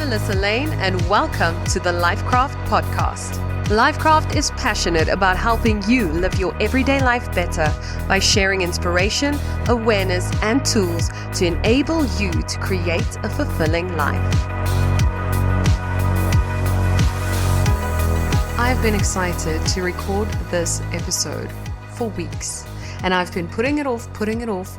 Melissa LAINN, and welcome to the LifeKraft podcast. LifeKraft is passionate about helping you live your everyday life better by sharing inspiration, awareness, and tools to enable you to create a fulfilling life. I've been excited to record this episode for weeks, and I've been putting it off.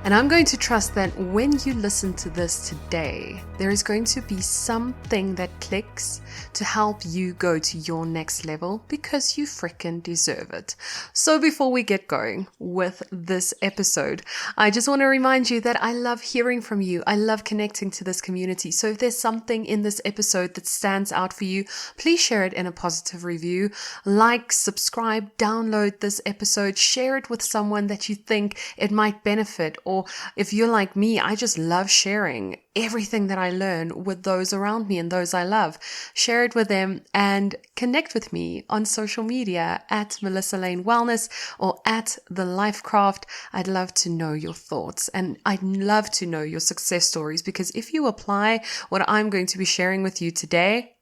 And I'm going to trust that when you listen to this today, there is going to be something that clicks to help you go to your next level because you freaking deserve it. So before we get going with this episode, I just want to remind you that I love hearing from you. I love connecting to this community. So if there's something in this episode that stands out for you, please share it in a positive review. Like, subscribe, download this episode, share it with someone that you think it might benefit. Or if you're like me, I just love sharing everything that I learn with those around me and those I love. Share it with them and connect with me on social media at Melissa LAINN Wellness or at the LifeKraft. I'd love to know your thoughts and I'd love to know your success stories, because if you apply what I'm going to be sharing with you today,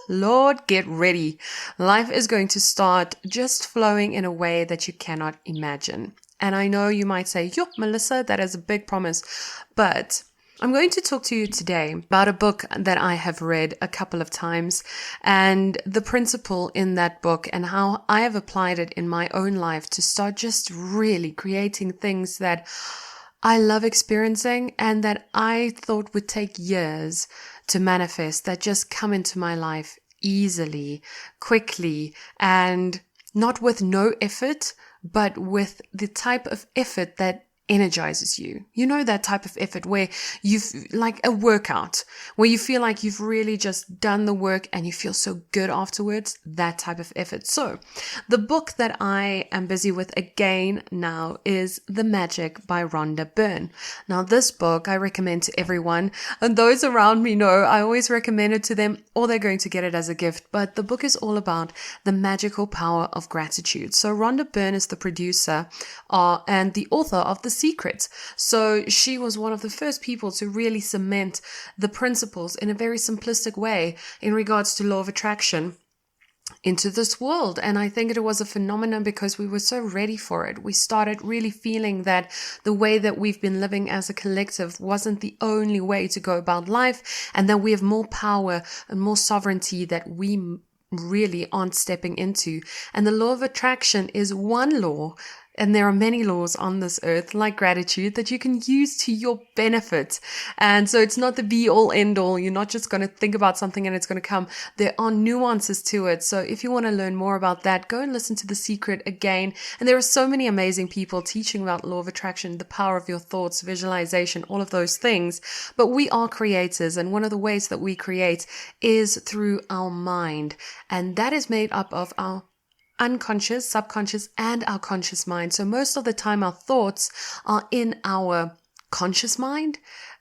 Lord, get ready. Life is going to start just flowing in a way that you cannot imagine. And I know you might say, yo, Melissa, that is a big promise. But I'm going to talk to you today about a book that I have read a couple of times and the principle in that book and how I have applied it in my own life to start just really creating things that I love experiencing and that I thought would take years to manifest, that just come into my life easily, quickly, and not with no effort, but with the type of effort that energizes you. You know, that type of effort where you've like a workout, where you feel like you've really just done the work and you feel so good afterwards, that type of effort. So the book that I am busy with again now is The Magic by Rhonda Byrne. Now this book I recommend to everyone, and those around me know I always recommend it to them or they're going to get it as a gift. But the book is all about the magical power of gratitude. So Rhonda Byrne is the producer and the author of The Secret. So she was one of the first people to really cement the principles in a very simplistic way in regards to law of attraction into this world. And I think it was a phenomenon because we were so ready for it. We started really feeling that the way that we've been living as a collective wasn't the only way to go about life, and that we have more power and more sovereignty that we really aren't stepping into. And the law of attraction is one law. And there are many laws on this earth, like gratitude, that you can use to your benefit. And so it's not the be all end all. You're not just going to think about something and it's going to come. There are nuances to it. So if you want to learn more about that, go and listen to The Secret again. And there are so many amazing people teaching about law of attraction, the power of your thoughts, visualization, all of those things. But we are creators. And one of the ways that we create is through our mind. And that is made up of our unconscious, subconscious, and our conscious mind. So most of the time our thoughts are in our conscious mind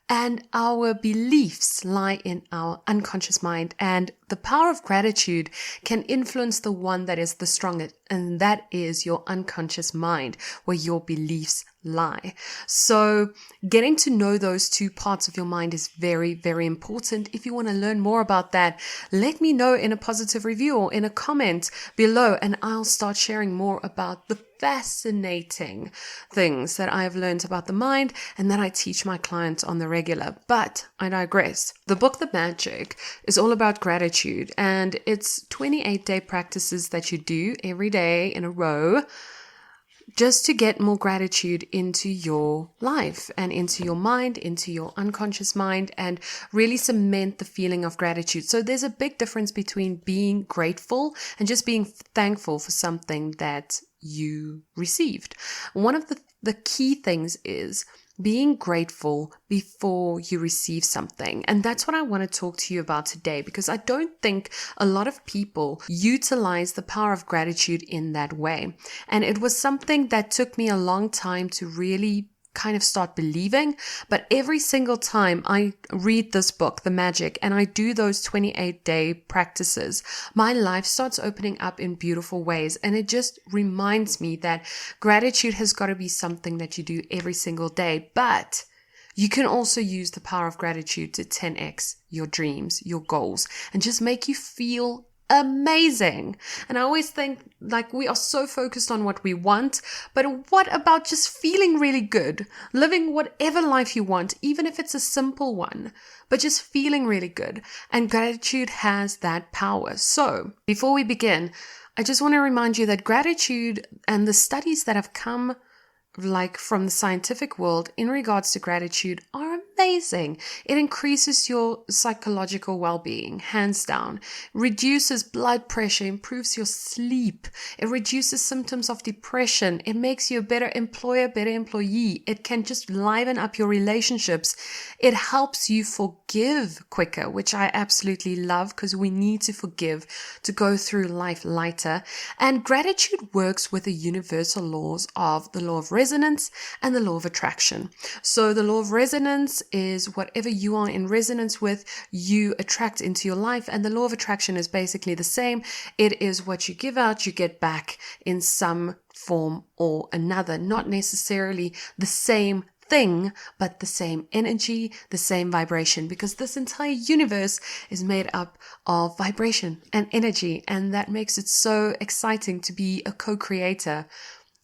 and our beliefs lie in our unconscious mind. And the power of gratitude can influence the one that is the strongest, and that is your unconscious mind, where your beliefs lie. So getting to know those two parts of your mind is very, very important. If you want to learn more about that, let me know in a positive review or in a comment below, and I'll start sharing more about the fascinating things that I've learned about the mind and that I teach my clients on the regular. But I digress. The book, The Magic, is all about gratitude, and it's 28-day practices that you do every day in a row just to get more gratitude into your life and into your mind, into your unconscious mind, and really cement the feeling of gratitude. So there's a big difference between being grateful and just being thankful for something that you received. One of the key things is being grateful before you receive something. And that's what I want to talk to you about today, because I don't think a lot of people utilize the power of gratitude in that way. And it was something that took me a long time to really kind of start believing. But every single time I read this book, The Magic, and I do those 28-day practices, my life starts opening up in beautiful ways. And it just reminds me that gratitude has got to be something that you do every single day. But You can also use the power of gratitude to 10x your dreams, your goals, and just make you feel amazing. And I always think like we are so focused on what we want, but what about just feeling really good, living whatever life you want, even if it's a simple one, but just feeling really good. And gratitude has that power. So before we begin, I just want to remind you that gratitude and the studies that have come like from the scientific world in regards to gratitude are amazing. It increases your psychological well-being, hands down, reduces blood pressure, improves your sleep. It reduces symptoms of depression. It makes you a better employer, better employee. It can just liven up your relationships. It helps you forgive quicker, which I absolutely love because we need to forgive to go through life lighter. And gratitude works with the universal laws of the law of resonance and the law of attraction. So the law of resonance is whatever you are in resonance with, you attract into your life. And the law of attraction is basically the same. It is what you give out, you get back in some form or another, not necessarily the same thing, but the same energy, the same vibration, because this entire universe is made up of vibration and energy. And that makes it so exciting to be a co-creator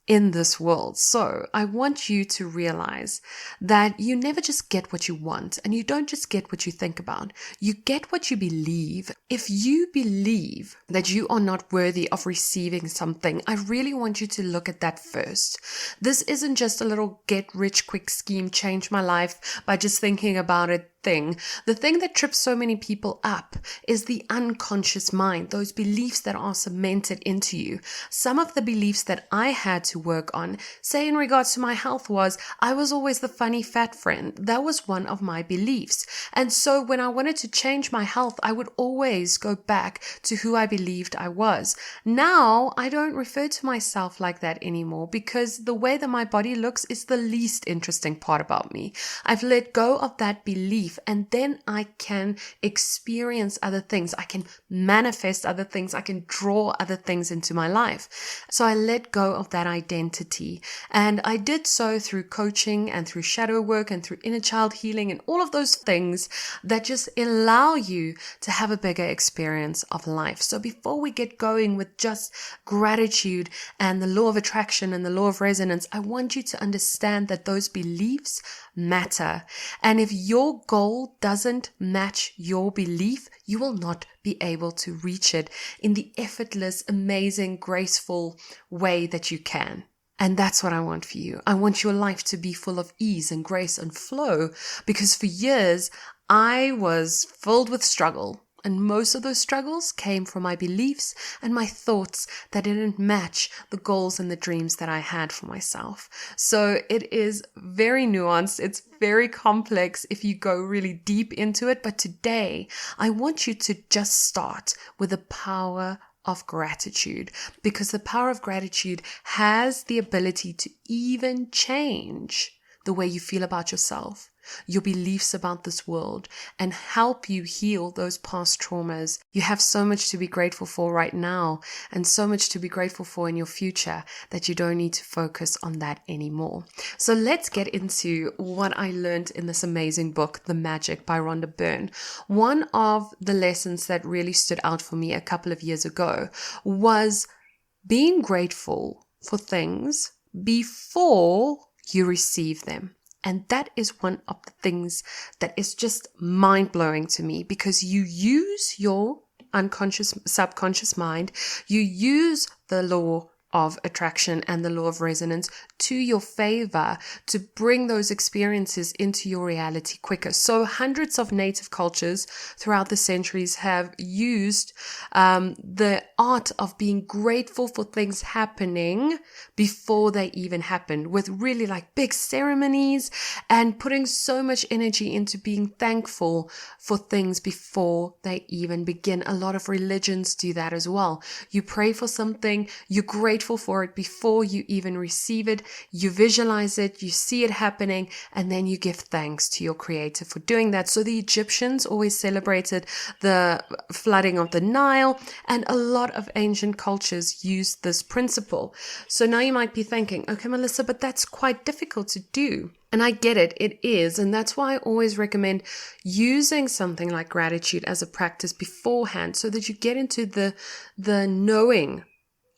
in this world. So I want you to realize that you never just get what you want, and you don't just get what you think about. You get what you believe. If you believe that you are not worthy of receiving something, I really want you to look at that first. This isn't just a little get rich quick scheme, change my life by just thinking about it thing. The thing that trips so many people up is the unconscious mind, those beliefs that are cemented into you. Some of the beliefs that I had to work on, say in regards to my health, was I was always the funny fat friend. That was one of my beliefs. And so when I wanted to change my health, I would always go back to who I believed I was. Now I don't refer to myself like that anymore because the way that my body looks is the least interesting part about me. I've let go of that belief, and then I can experience other things. I can manifest other things. I can draw other things into my life. So I let go of that identity. And I did so through coaching and through shadow work and through inner child healing and all of those things that just allow you to have a bigger experience of life. So before we get going with just gratitude and the law of attraction and the law of resonance, I want you to understand that those beliefs matter. And if your goal doesn't match your belief, you will not be able to reach it in the effortless, amazing, graceful way that you can. And that's what I want for you. I want your life to be full of ease and grace and flow, because for years I was filled with struggle. And most of those struggles came from my beliefs and my thoughts that didn't match the goals and the dreams that I had for myself. So it is very nuanced. It's very complex if you go really deep into it. But today, I want you to just start with the power of gratitude, because the power of gratitude has the ability to even change the way you feel about yourself, your beliefs about this world, and help you heal those past traumas. You have so much to be grateful for right now and so much to be grateful for in your future that you don't need to focus on that anymore. So let's get into what I learned in this amazing book, The Magic by Rhonda Byrne. One of the lessons that really stood out for me a couple of years ago was being grateful for things before you receive them. And that is one of the things that is just mind-blowing to me, because you use your unconscious, subconscious mind, you use the law of attraction and the law of resonance to your favor to bring those experiences into your reality quicker. So hundreds of native cultures throughout the centuries have used the art of being grateful for things happening before they even happened, with really like big ceremonies and putting so much energy into being thankful for things before they even begin. A lot of religions do that as well. You pray for something, you're grateful grateful for it before you even receive it. You visualize it, you see it happening, and then you give thanks to your creator for doing that. So the Egyptians always celebrated the flooding of the Nile, and a lot of ancient cultures used this principle. So now you might be thinking, okay, Melissa, but that's quite difficult to do. And I get it, it is. And that's why I always recommend using something like gratitude as a practice beforehand so that you get into the knowing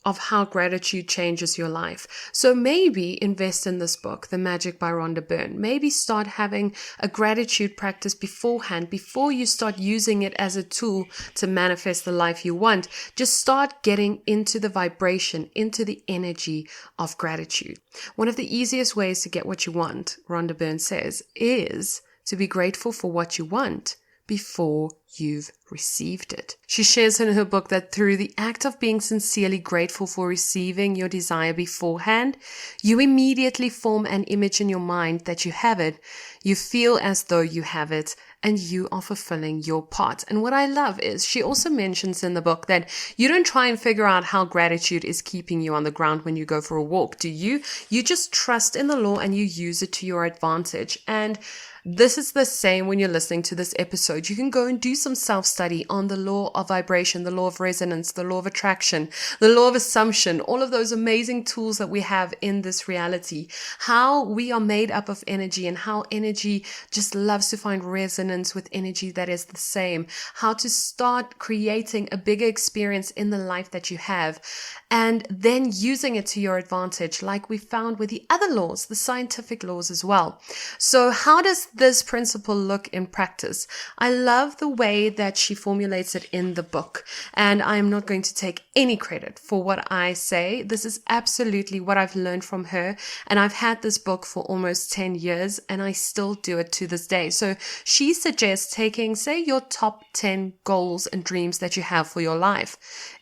of how gratitude changes your life. So maybe invest in this book, The Magic by Rhonda Byrne. Maybe start having a gratitude practice beforehand, before you start using it as a tool to manifest the life you want. Just start getting into the vibration, into the energy of gratitude. One of the easiest ways to get what you want, Rhonda Byrne says, is to be grateful for what you want before you've received it. She shares in her book that through the act of being sincerely grateful for receiving your desire beforehand, you immediately form an image in your mind that you have it. You feel as though you have it, and you are fulfilling your part. And what I love is she also mentions in the book that you don't try and figure out how gratitude is keeping you on the ground when you go for a walk, do you? You just trust in the law and you use it to your advantage. And this is the same when you're listening to this episode. You can go and do some self-study on the law of vibration, the law of resonance, the law of attraction, the law of assumption, all of those amazing tools that we have in this reality, how we are made up of energy and how energy just loves to find resonance with energy that is the same, how to start creating a bigger experience in the life that you have, and then using it to your advantage, like we found with the other laws, the scientific laws as well. So how does this principle look in practice? I love the way that she formulates it in the book, and I am not going to take any credit for what I say. This is absolutely what I've learned from her, and I've had this book for almost 10 years, and I still do it to this day. So she suggests taking, say, your top 10 goals and dreams that you have for your life.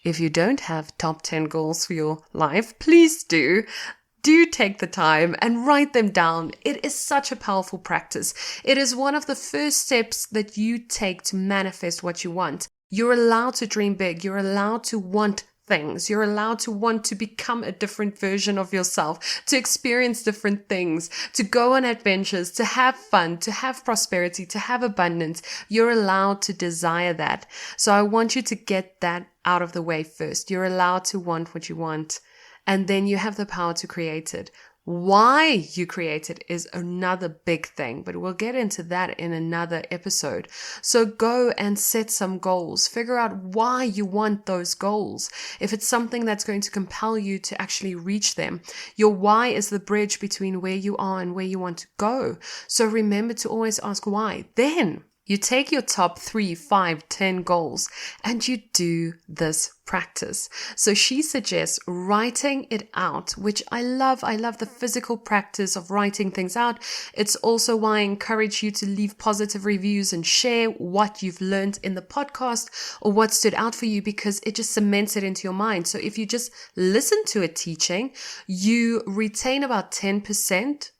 If you don't have top 10 goals for your life, please do take the time and write them down. It is such a powerful practice. It is one of the first steps that you take to manifest what you want. You're allowed to dream big. You're allowed to want things. You're allowed to want to become a different version of yourself, to experience different things, to go on adventures, to have fun, to have prosperity, to have abundance. You're allowed to desire that. So I want you to get that out of the way first. You're allowed to want what you want. And then you have the power to create it. Why you create it is another big thing, but we'll get into that in another episode. So go and set some goals. Figure out why you want those goals. If it's something that's going to compel you to actually reach them, your why is the bridge between where you are and where you want to go. So remember to always ask why. Then you take your top 3, 5, 10 goals and you do this practice. So she suggests writing it out, which I love. I love the physical practice of writing things out. It's also why I encourage you to leave positive reviews and share what you've learned in the podcast or what stood out for you, because it just cements it into your mind. So if you just listen to a teaching, you retain about 10%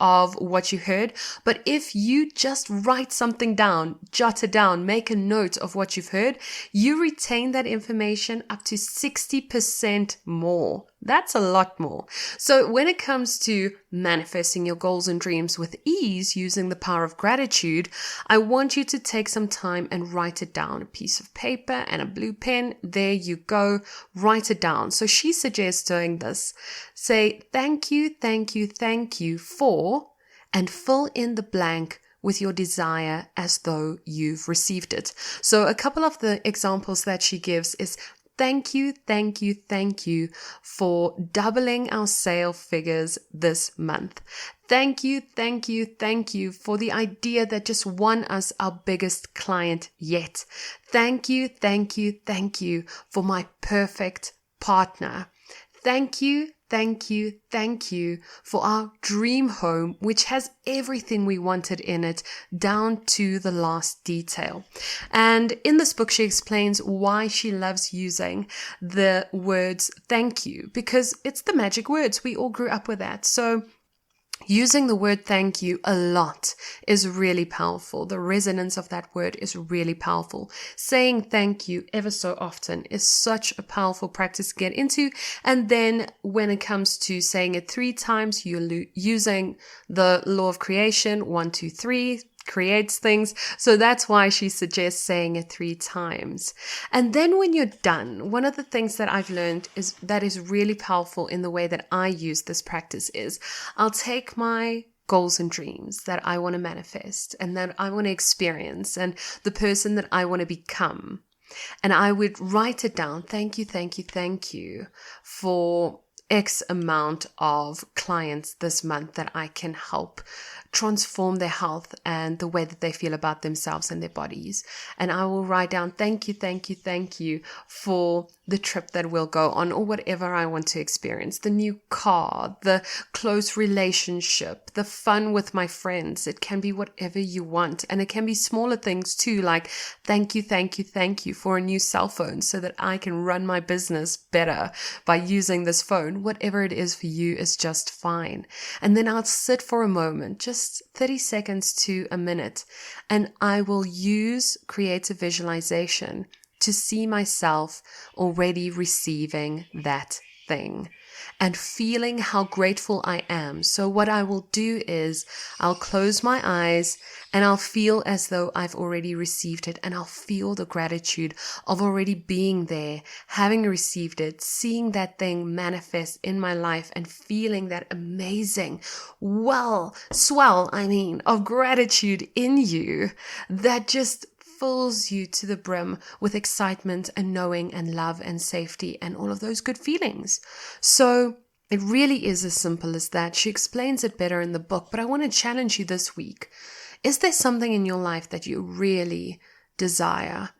of what you heard. But if you just write something down, jot it down, make a note of what you've heard, you retain that information up to 60% more. That's a lot more. So when it comes to manifesting your goals and dreams with ease using the power of gratitude, I want you to take some time and write it down. A piece of paper and a blue pen. There you go. Write it down. So she suggests doing this. Say, thank you, thank you, thank you for, and fill in the blank with your desire as though you've received it. So a couple of the examples that she gives is, thank you, thank you, thank you for doubling our sale figures this month. Thank you, thank you, thank you for the idea that just won us our biggest client yet. Thank you, thank you, thank you for my perfect partner. Thank you, thank you, thank you for our dream home, which has everything we wanted in it, down to the last detail. And in this book, she explains why she loves using the words thank you, because it's the magic words. We all grew up with that. So Using the word thank you a lot is really powerful. The resonance of that word is really powerful. Saying thank you ever so often is such a powerful practice to get into. And then when it comes to saying it 3 times, you're using the law of creation, 1, 2, 3, creates things. So that's why she suggests saying it 3 times. And then when you're done, one of the things that I've learned is that is really powerful in the way that I use this practice is I'll take my goals and dreams that I want to manifest and that I want to experience and the person that I want to become. And I would write it down. Thank you, thank you, thank you for X amount of clients this month that I can help transform their health and the way that they feel about themselves and their bodies. And I will write down, thank you, thank you, thank you for the trip that we'll go on or whatever I want to experience, the new car, the close relationship, the fun with my friends. It can be whatever you want. And it can be smaller things too, like thank you, thank you, thank you for a new cell phone so that I can run my business better by using this phone. Whatever it is for you is just fine. And then I'll sit for a moment, just 30 seconds to a minute, and I will use creative visualization to see myself already receiving that thing and feeling how grateful I am. So what I will do is I'll close my eyes and I'll feel as though I've already received it, and I'll feel the gratitude of already being there, having received it, seeing that thing manifest in my life and feeling that amazing swell of gratitude in you that just fills you to the brim with excitement and knowing and love and safety and all of those good feelings. So it really is as simple as that. She explains it better in the book, but I want to challenge you this week. Is there something in your life that you really desire?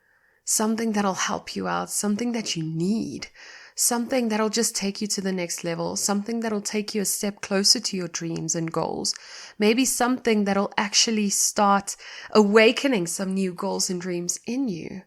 Something that'll help you out, something that you need, something that'll just take you to the next level, something that'll take you a step closer to your dreams and goals, maybe something that'll actually start awakening some new goals and dreams in you.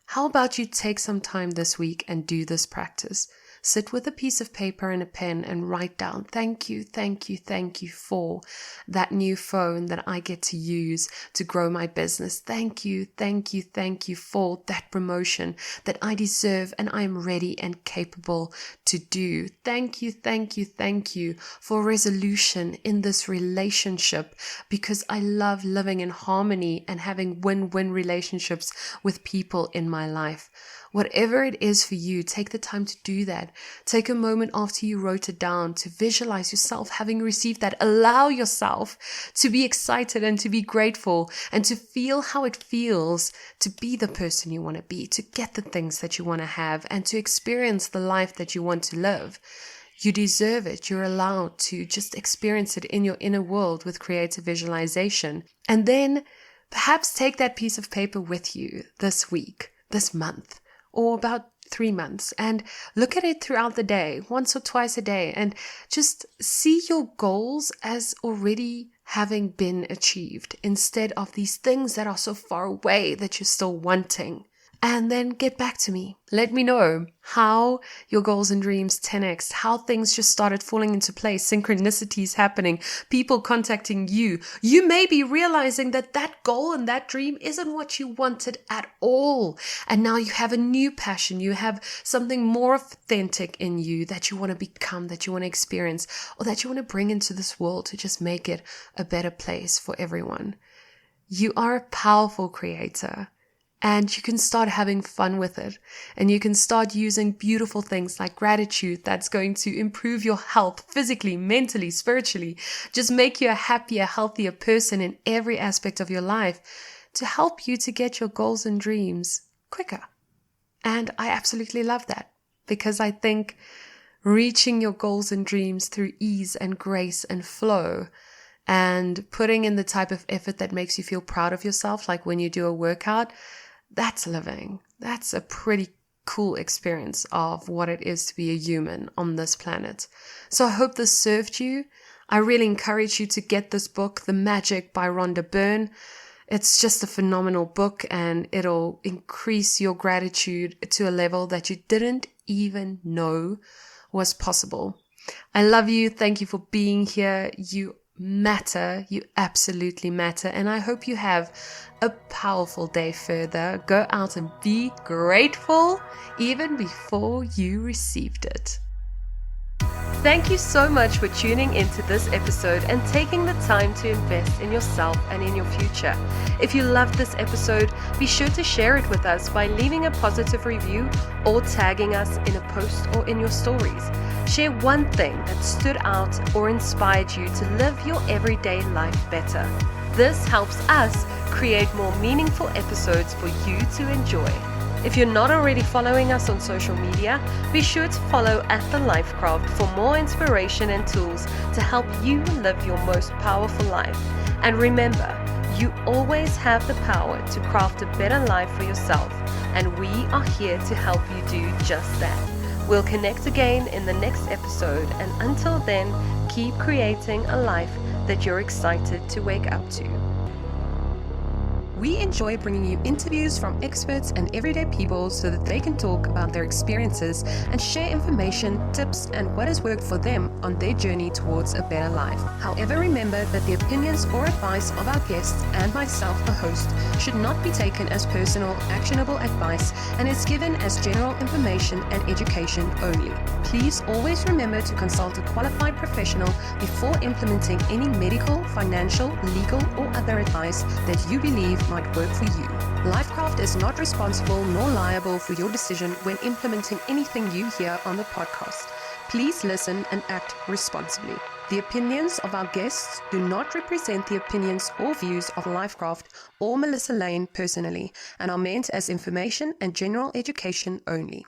How about you take some time this week and do this practice? Sit with a piece of paper and a pen and write down, thank you, thank you, thank you for that new phone that I get to use to grow my business. Thank you, thank you, thank you for that promotion that I deserve and I'm ready and capable to do. Thank you, thank you, thank you for resolution in this relationship, because I love living in harmony and having win-win relationships with people in my life. Whatever it is for you, take the time to do that. Take a moment after you wrote it down to visualize yourself having received that. Allow yourself to be excited and to be grateful and to feel how it feels to be the person you want to be, to get the things that you want to have, and to experience the life that you want to live. You deserve it. You're allowed to just experience it in your inner world with creative visualization. And then perhaps take that piece of paper with you this week, this month, or about 3 months, and look at it throughout the day, once or twice a day, and just see your goals as already having been achieved instead of these things that are so far away that you're still wanting. And then get back to me. Let me know how your goals and dreams 10x, how things just started falling into place, synchronicities happening, people contacting you. You may be realizing that that goal and that dream isn't what you wanted at all. And now you have a new passion. You have something more authentic in you that you want to become, that you want to experience, or that you want to bring into this world to just make it a better place for everyone. You are a powerful creator. And you can start having fun with it. And you can start using beautiful things like gratitude that's going to improve your health physically, mentally, spiritually. Just make you a happier, healthier person in every aspect of your life to help you to get your goals and dreams quicker. And I absolutely love that, because I think reaching your goals and dreams through ease and grace and flow and putting in the type of effort that makes you feel proud of yourself, like when you do a workout, that's living. That's a pretty cool experience of what it is to be a human on this planet. So I hope this served you. I really encourage you to get this book, The Magic by Rhonda Byrne. It's just a phenomenal book, and it'll increase your gratitude to a level that you didn't even know was possible. I love you. Thank you for being here. You matter. You absolutely matter. And I hope you have a powerful day further. Go out and be grateful even before you received it. Thank you so much for tuning into this episode and taking the time to invest in yourself and in your future. If you loved this episode, be sure to share it with us by leaving a positive review or tagging us in a post or in your stories. Share one thing that stood out or inspired you to live your everyday life better. This helps us create more meaningful episodes for you to enjoy. If you're not already following us on social media, be sure to follow @LifeKraft for more inspiration and tools to help you live your most powerful life. And remember, you always have the power to craft a better life for yourself, and we are here to help you do just that. We'll connect again in the next episode, and until then, keep creating a life that you're excited to wake up to. We enjoy bringing you interviews from experts and everyday people so that they can talk about their experiences and share information, tips, and what has worked for them on their journey towards a better life. However, remember that the opinions or advice of our guests and myself, the host, should not be taken as personal, actionable advice and is given as general information and education only. Please always remember to consult a qualified professional before implementing any medical, financial, legal, or other advice that you believe might work for you. LifeKraft is not responsible nor liable for your decision when implementing anything you hear on the podcast. Please listen and act responsibly. The opinions of our guests do not represent the opinions or views of LifeKraft or Melissa LAINN personally and are meant as information and general education only.